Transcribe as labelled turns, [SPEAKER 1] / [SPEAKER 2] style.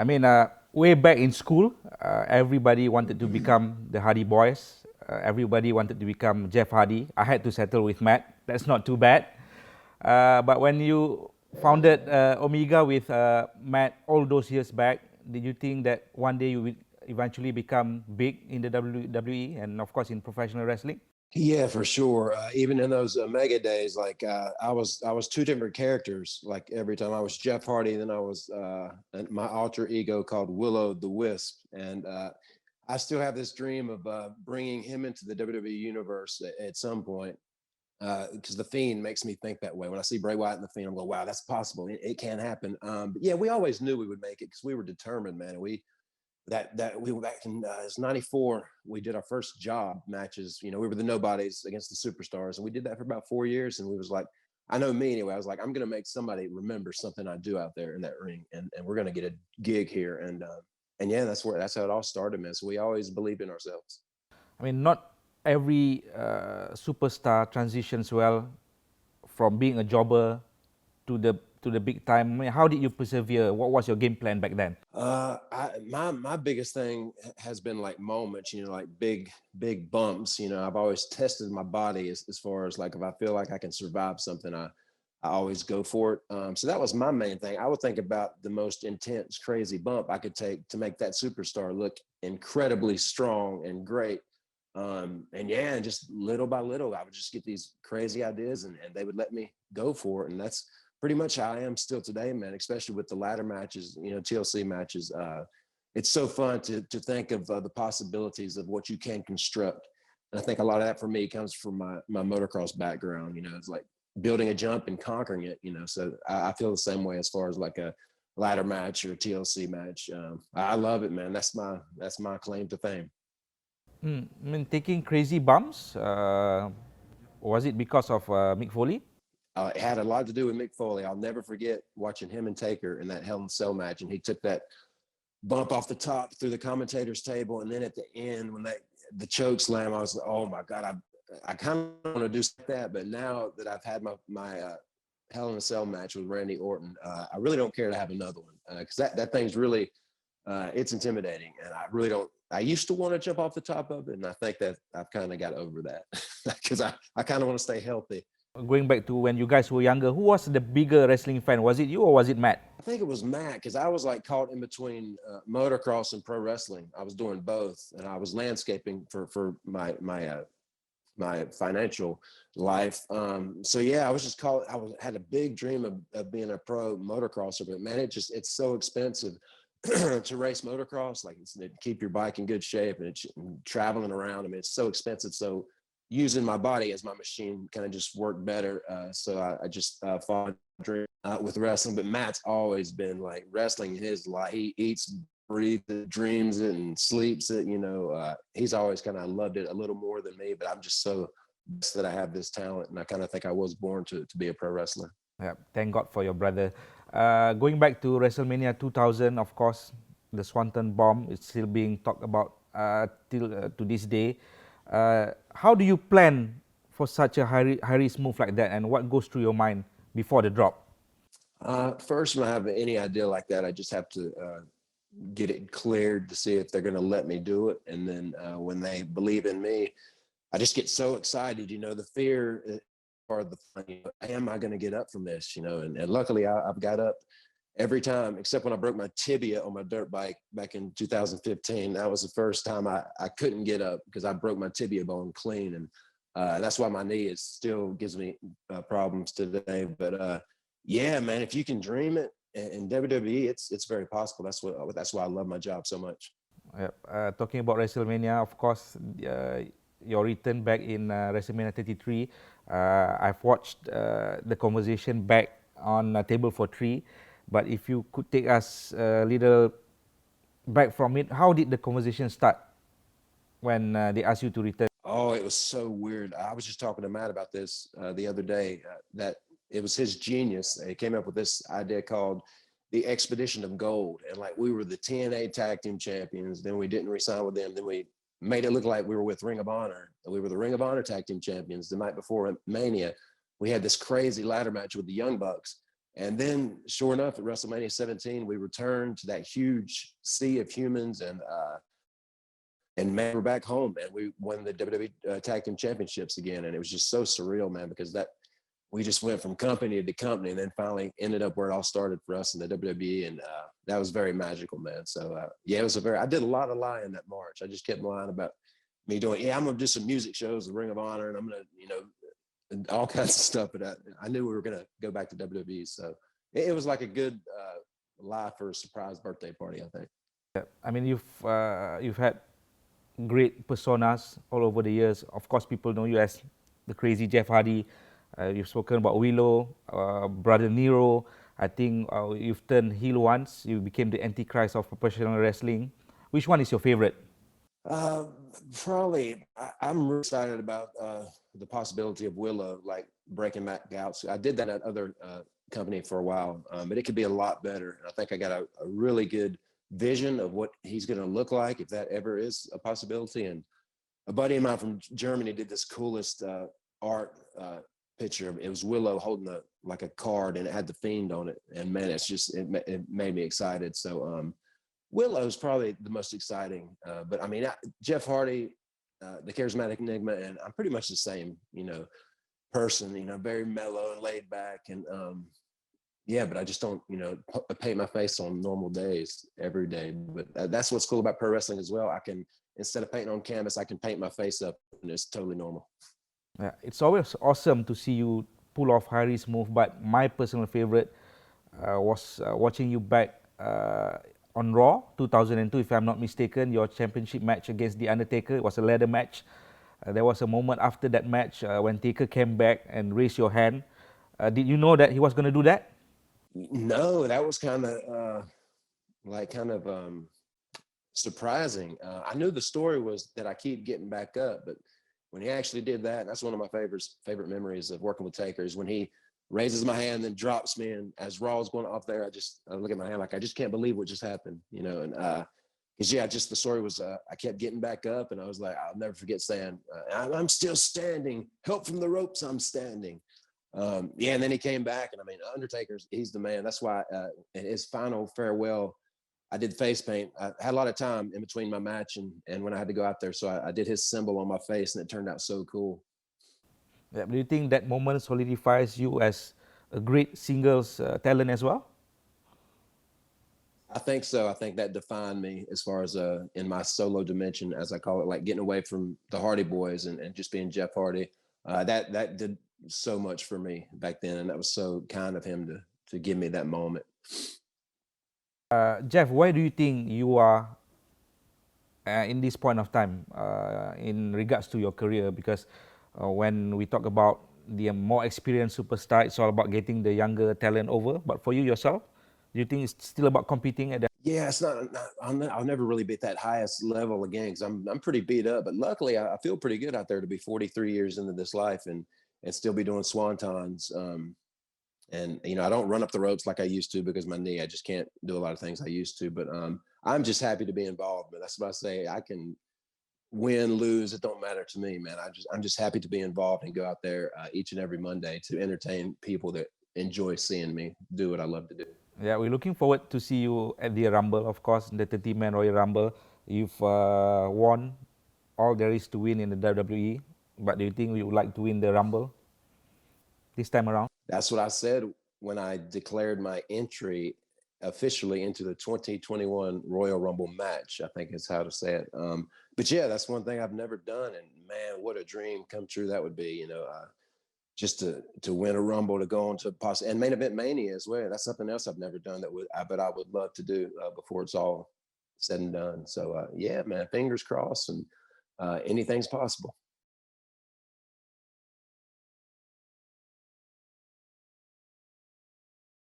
[SPEAKER 1] mean, way back in school, everybody wanted to become the Hardy Boys. Everybody wanted to become Jeff Hardy. I had to settle with Matt. That's not too bad. But when you founded Omega with Matt all those years back, did you think that one day you will eventually become big in the WWE and of course in professional wrestling?
[SPEAKER 2] Yeah, for sure. Even in those Omega days, like I was two different characters. Like every time I was Jeff Hardy, then I was my alter ego called Willow the Wisp, and I still have this dream of bringing him into the WWE universe at some point. Because the Fiend makes me think that way. When I see Bray Wyatt and the Fiend, I'm going, "Wow, that's possible. It can happen." But yeah, we always knew we would make it because we were determined, man. And we were back in it was '94. We did our first job matches. You know, we were the nobodies against the superstars, and we did that for about 4 years. And we was like, I know me anyway. I was like, I'm gonna make somebody remember something I do out there in that ring, and we're gonna get a gig here. And yeah, that's how it all started, man. So we always believed in ourselves.
[SPEAKER 1] I mean, not every superstar transitions well from being a jobber to the big time. I mean, how did you persevere? What was your game plan back then?
[SPEAKER 2] My biggest thing has been like moments, you know, like big bumps. You know, I've always tested my body as far as like if I feel like I can survive something, I always go for it. So that was my main thing. I would think about the most intense, crazy bump I could take to make that superstar look incredibly strong and great. And yeah, and just little by little, I would just get these crazy ideas and they would let me go for it. And that's pretty much how I am still today, man, especially with the ladder matches, you know, TLC matches. It's so fun to think of the possibilities of what you can construct. And I think a lot of that for me comes from my motocross background. You know, it's like building a jump and conquering it, you know. So I feel the same way as far as like a ladder match or a TLC match. I love it, man. That's my claim to fame.
[SPEAKER 1] I mean, taking crazy bumps, was it because of Mick Foley?
[SPEAKER 2] It had a lot to do with Mick Foley. I'll never forget watching him and Taker in that Hell in a Cell match, and he took that bump off the top through the commentator's table, and then at the end when the choke slam, I was like, oh my god, I kind of want to do that, but now that I've had my Hell in a Cell match with Randy Orton, I really don't care to have another one because that thing's really it's intimidating, and I really don't. I used to want to jump off the top of it, and I think that I've kind of got over that because I kind of want to stay healthy.
[SPEAKER 1] Going back to when you guys were younger, who was the bigger wrestling fan? Was it you or was it Matt?
[SPEAKER 2] I think it was Matt because I was like caught in between motocross and pro wrestling. I was doing both, and I was landscaping for my financial life. So yeah, I was just called. Had a big dream of being a pro motocrosser, but man, it's so expensive to race motocross. Like it's to keep your bike in good shape and traveling around. I mean, it's so expensive. So using my body as my machine kind of just worked better. So I just fought a dream with wrestling. But Matt's always been like wrestling in his life. He eats, breathes it, dreams it, and sleeps it. You know, he's always kind of loved it a little more than me. But I'm just so blessed that I have this talent, and I kind of think I was born to be a pro wrestler.
[SPEAKER 1] Yeah, thank God for your brother. Going back to WrestleMania 2000, of course, the Swanton bomb is still being talked about till to this day. How do you plan for such a high risk move like that, and what goes through your mind before the drop?
[SPEAKER 2] First, when I have any idea like that, I just have to get it cleared to see if they're going to let me do it. And then when they believe in me, I just get so excited. You know, the fear is part of the fun. You know, am I going to get up from this? You know, and luckily I've got up every time, except when I broke my tibia on my dirt bike back in 2015. That was the first time I couldn't get up because I broke my tibia bone clean. And that's why my knee still gives me problems today. But yeah, man, if you can dream it in WWE, it's very possible. That's why I love my job so much.
[SPEAKER 1] Yep. Talking about WrestleMania, of course, your return back in WrestleMania 33. I've watched the conversation back on Table for Three. But if you could take us a little back from it, how did the conversation start when they asked you to return?
[SPEAKER 2] Oh, it was so weird. I was just talking to Matt about this the other day, that it was his genius. He came up with this idea called the Expedition of Gold. And like we were the TNA Tag Team Champions, then we didn't resign with them. Then we made it look like we were with Ring of Honor. And we were the Ring of Honor Tag Team Champions. The night before Mania, we had this crazy ladder match with the Young Bucks. And then, sure enough, at WrestleMania 17, we returned to that huge sea of humans, and man, we're back home, and we won the WWE Tag Team Championships again, and it was just so surreal, man, because that we just went from company to company, and then finally ended up where it all started for us in the WWE, and that was very magical, man. So yeah, it was I did a lot of lying that March. I just kept lying about me doing, I'm gonna do some music shows, the Ring of Honor, and I'm gonna, and all kinds of stuff. But I knew we were gonna go back to WWE, so it was like a good lie for a surprise birthday party, I think.
[SPEAKER 1] I mean, you've had great personas all over the years. Of course, people know you as the crazy Jeff Hardy. You've spoken about Willow, Brother Nero. I think you've turned heel once. You became the Antichrist of professional wrestling. Which one is your favorite?
[SPEAKER 2] Uh, Probably, I'm really excited about the possibility of Willow, like breaking Matt Gouts. I did that at other company for a while, but it could be a lot better. I think I got a really good vision of what he's going to look like if that ever is a possibility. And a buddy of mine from Germany did this coolest art picture. It was Willow holding like a card, and it had the Fiend on it. And man, it made me excited. So Willow's probably the most exciting. But I mean, Jeff Hardy, the charismatic enigma, and I'm pretty much the same, person. Very mellow and laid back, and yeah. But I just don't, paint my face on normal days every day. But that's what's cool about pro wrestling as well. I can, instead of painting on canvas, I can paint my face up, and it's totally normal.
[SPEAKER 1] Yeah, it's always awesome to see you pull off Harry's move, but my personal favorite was watching you back on Raw 2002, if I'm not mistaken, your championship match against The Undertaker. It was a ladder match. There was a moment after that match when Taker came back and raised your hand. Did you know that he was going to do that?
[SPEAKER 2] No, that was kind of surprising. I knew the story was that I keep getting back up, but when he actually did that, that's one of my favorite memories of working with Taker, is when he raises my hand, then drops me, and as Raw is going off there, I look at my hand like I just can't believe what just happened, and because yeah, just the story was I kept getting back up, and I was like, I'll never forget saying, I'm still standing, help from the ropes, I'm standing. Yeah, and then he came back, and I mean, Undertaker's, he's the man. That's why in his final farewell, I did face paint. I had a lot of time in between my match and when I had to go out there, so I did his symbol on my face, and it turned out so cool.
[SPEAKER 1] Yeah, do you think that moment solidifies you as a great singles talent as well?
[SPEAKER 2] I think so. I think that defined me as far as in my solo dimension, as I call it, like getting away from the Hardy Boys and just being Jeff Hardy. That did so much for me back then, and that was so kind of him to give me that moment.
[SPEAKER 1] Jeff, why do you think you are in this point of time in regards to your career? Because when we talk about the more experienced superstar, it's all about getting the younger talent over. But for you yourself, do you think it's still about competing at the?
[SPEAKER 2] Yeah, it's not. I'll never really be at that highest level again because I'm pretty beat up. But luckily, I feel pretty good out there to be 43 years into this life and still be doing swantons. And I don't run up the ropes like I used to because my knee. I just can't do a lot of things I used to. But I'm just happy to be involved. But that's what I say. I can win, lose. It don't matter to me, man. I'm just happy to be involved and go out there each and every Monday to entertain people that enjoy seeing me do what I love to do.
[SPEAKER 1] Yeah, we're looking forward to see you at the Rumble, of course, the 30-man Royal Rumble. You've won all there is to win in the WWE, but do you think we would like to win the Rumble this time around?
[SPEAKER 2] That's what I said when I declared my entry officially into the 2021 Royal Rumble match, I think is how to say it. But yeah, that's one thing I've never done. And man, what a dream come true that would be, just to win a Rumble, to go on to possibly, and main event Mania as well. That's something else I've never done but I would love to do before it's all said and done. So yeah, man, fingers crossed, and anything's possible.